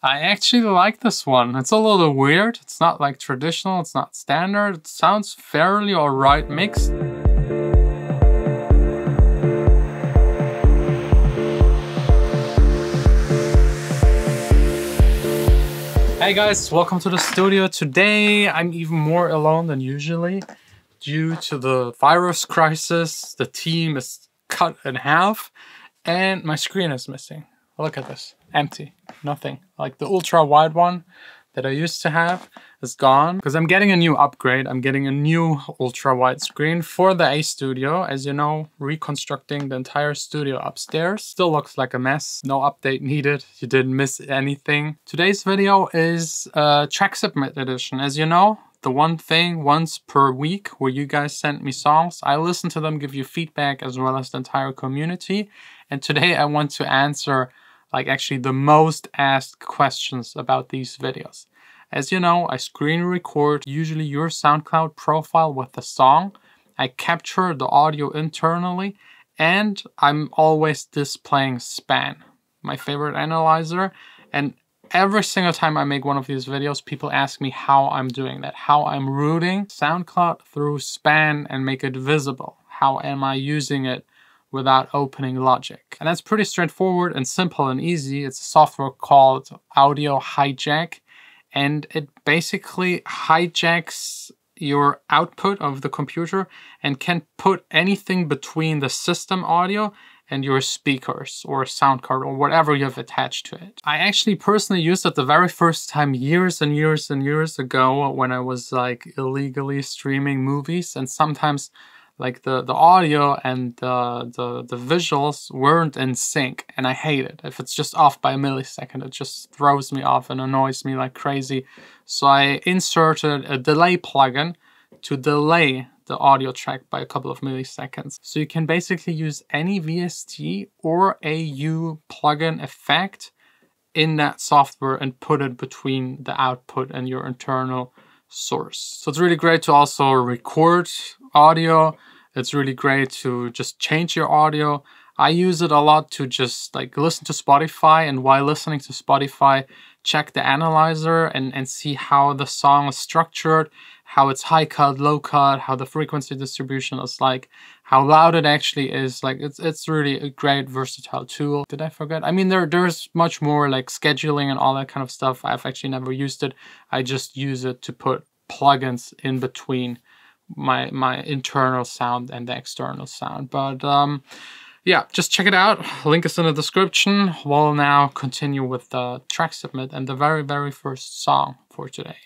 I actually like this one. It's a little weird. It's not like traditional, it's not standard. It sounds fairly alright mixed. Hey guys, welcome to the studio. Today I'm even more alone than usually. Due to the virus crisis, the team is cut in half and my screen is missing. Look at this, empty, nothing. Like the ultra wide one that I used to have is gone because I'm getting a new upgrade. I'm getting a new ultra wide screen for the A studio. As you know, reconstructing the entire studio upstairs. Still looks like a mess. No update needed. You didn't miss anything. Today's video is track submit edition. As you know, the one thing once per week where you guys send me songs, I listen to them, give you feedback as well as the entire community. And today I want to answer like actually the most asked questions about these videos. As you know, I screen record usually your SoundCloud profile with the song. I capture the audio internally and I'm always displaying Span, my favorite analyzer. And every single time I make one of these videos, people ask me how I'm doing that, how I'm routing SoundCloud through Span and make it visible. How am I using it without opening Logic? And that's pretty straightforward and simple and easy. It's a software called Audio Hijack, and it basically hijacks your output of the computer and can put anything between the system audio and your speakers or sound card or whatever you have attached to it. I actually personally used it the very first time years and years and years ago when I was like illegally streaming movies, and sometimes like the audio and the visuals weren't in sync, and I hate it. If it's just off by a millisecond, it just throws me off and annoys me like crazy. So I inserted a delay plugin to delay the audio track by a couple of milliseconds. So you can basically use any VST or AU plugin effect in that software and put it between the output and your internal source. So it's really great to also record audio. It's really great to just change your audio. I use it a lot to just like listen to Spotify, and while listening to Spotify, check the analyzer and see how the song is structured, how it's high cut, low cut, how the frequency distribution is like, how loud it actually is. Like it's really a great versatile tool. Did I forget? I mean, there's much more like scheduling and all that kind of stuff. I've actually never used it. I just use it to put plugins in between my internal sound and the external sound. But yeah, just check it out. Link is in the description. We'll now continue with the track submit and the very first song for today.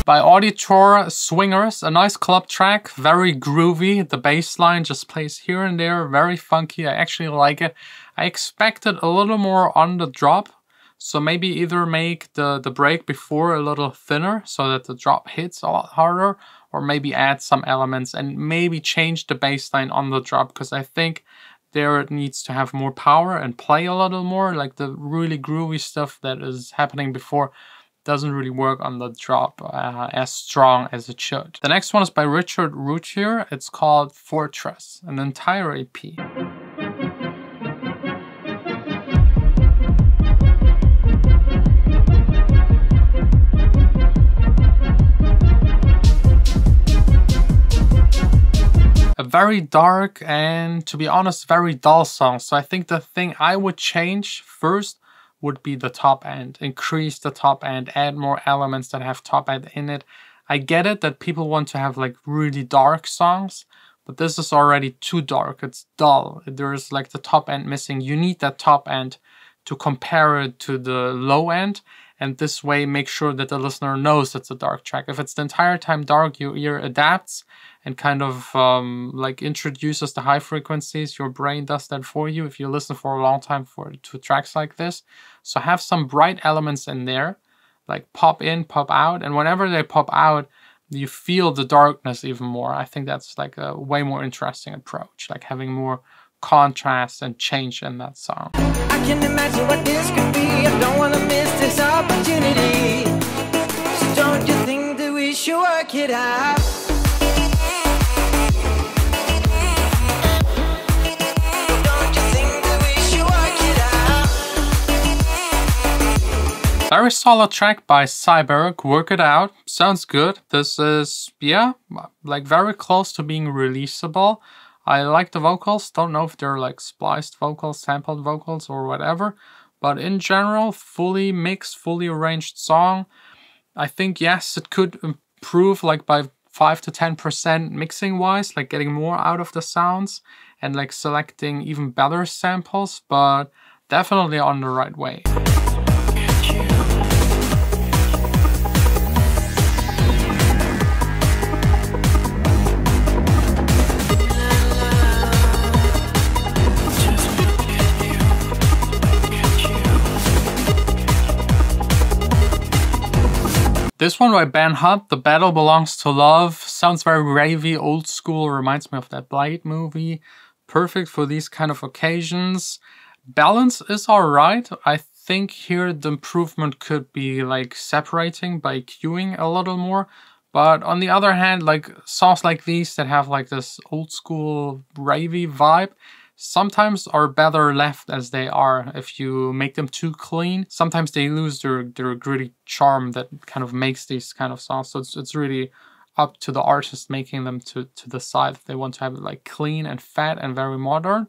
By Auditor Swingers, a nice club track, very groovy. The bass line just plays here and there, very funky. I actually like it. I expected a little more on the drop, so maybe either make the break before a little thinner so that the drop hits a lot harder, or maybe add some elements and maybe change the bass line on the drop, because I think there it needs to have more power and play a little more. Like the really groovy stuff that is happening before doesn't really work on the drop as strong as it should. The next one is by Richard Routier. It's called Fortress, an entire EP. A very dark and, to be honest, very dull song. So I think the thing I would change first would be the top end. Increase the top end, add more elements that have top end in it. I get it that people want to have like really dark songs, but this is already too dark. It's dull. There's like the top end missing. You need that top end to compare it to the low end, and this way make sure that the listener knows it's a dark track. If it's the entire time dark, your ear adapts and kind of like introduces the high frequencies. Your brain does that for you if you listen for a long time to tracks like this. So have some bright elements in there, like pop in, pop out, and whenever they pop out, you feel the darkness even more. I think that's like a way more interesting approach, like having more contrast and change in that song. I can imagine what this could be. I don't want to miss this opportunity. work it out. Very solid track by Cyberg, Work It Out. Sounds good. This is, yeah, like very close to being releasable. I like the vocals. Don't know if they're like spliced vocals, sampled vocals or whatever. But in general, fully mixed, fully arranged song. I think, yes, it could improve like by 5 to 10% mixing wise, like getting more out of the sounds and like selecting even better samples, but definitely on the right way. This one by Ben Hutt, The Battle Belongs to Love, sounds very ravey, old school, reminds me of that Blade movie. Perfect for these kind of occasions. Balance is alright. I think here the improvement could be like separating by cueing a little more. But on the other hand, like songs like these that have like this old school ravey vibe, sometimes are better left as they are. If you make them too clean, sometimes they lose their gritty charm that kind of makes these kind of songs. So it's really up to the artist making them to decide if they want to have it like clean and fat and very modern,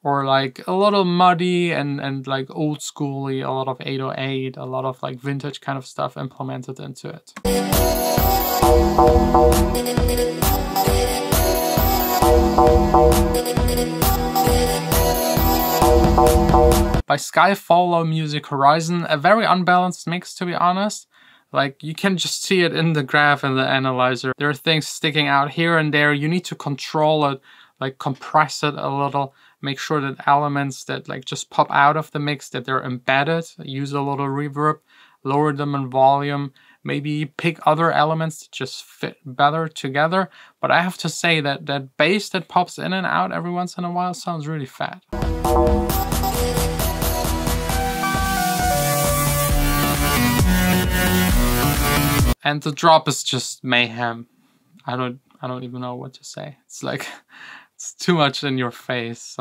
or like a little muddy and like old schooly, a lot of 808, a lot of like vintage kind of stuff implemented into it. By Skyfollow Music Horizon, a very unbalanced mix, to be honest. Like, you can just see it in the graph and the analyzer. There are things sticking out here and there. You need to control it, like compress it a little, make sure that elements that like just pop out of the mix, that they're embedded, use a little reverb, lower them in volume, maybe pick other elements that just fit better together. But I have to say that that bass that pops in and out every once in a while sounds really fat. And the drop is just mayhem. I don't even know what to say. It's like, it's too much in your face.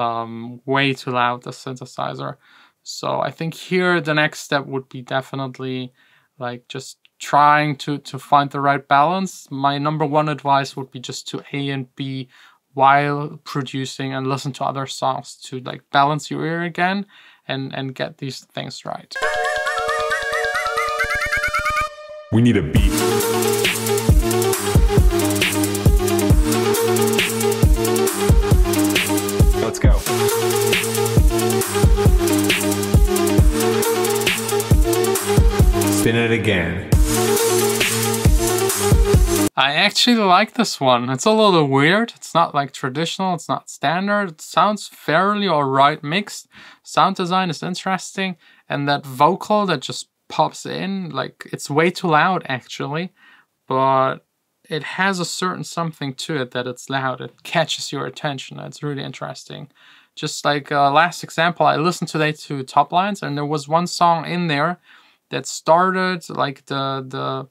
Way too loud, the synthesizer. So I think here the next step would be definitely like just trying to find the right balance. My number one advice would be just to A and B while producing and listen to other songs to like balance your ear again and get these things right. We need a beat. Let's go. Spin it again. I actually like this one. It's a little weird. It's not like traditional. It's not standard. It sounds fairly alright mixed. Sound design is interesting. And that vocal that just pops in, like, it's way too loud actually, but it has a certain something to it that it's loud. It catches your attention. It's really interesting. Just like last example, I listened today to Top Lines, and there was one song in there that started like the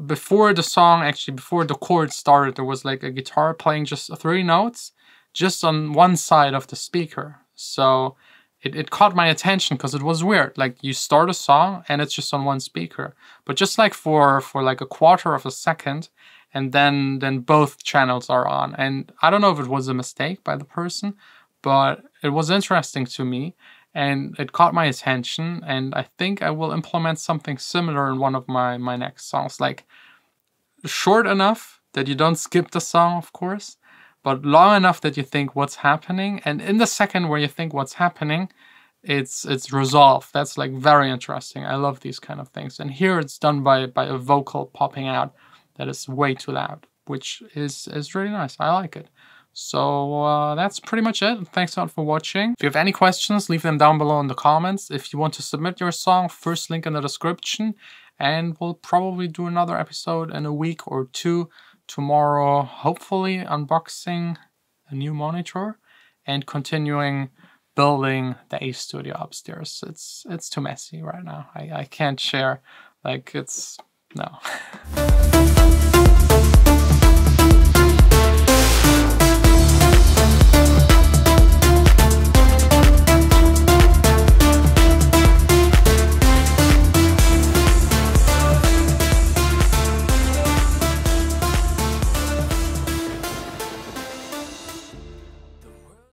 before the song, actually before the chord started, there was like a guitar playing just 3 notes just on one side of the speaker. So it caught my attention because it was weird. Like, you start a song and it's just on one speaker, but just like for like a quarter of a second, and then both channels are on. And I don't know if it was a mistake by the person, but it was interesting to me and it caught my attention. And I think I will implement something similar in one of my next songs. Like, short enough that you don't skip the song, of course, but long enough that you think what's happening. And in the second where you think what's happening, it's resolved. That's like very interesting. I love these kind of things. And here it's done by a vocal popping out that is way too loud, which is really nice. I like it. So that's pretty much it. Thanks a lot for watching. If you have any questions, leave them down below in the comments. If you want to submit your song, first link in the description. And we'll probably do another episode in a week or 2. Tomorrow, hopefully unboxing a new monitor and continuing building the A studio upstairs. It's too messy right now. I can't share. Like, it's no.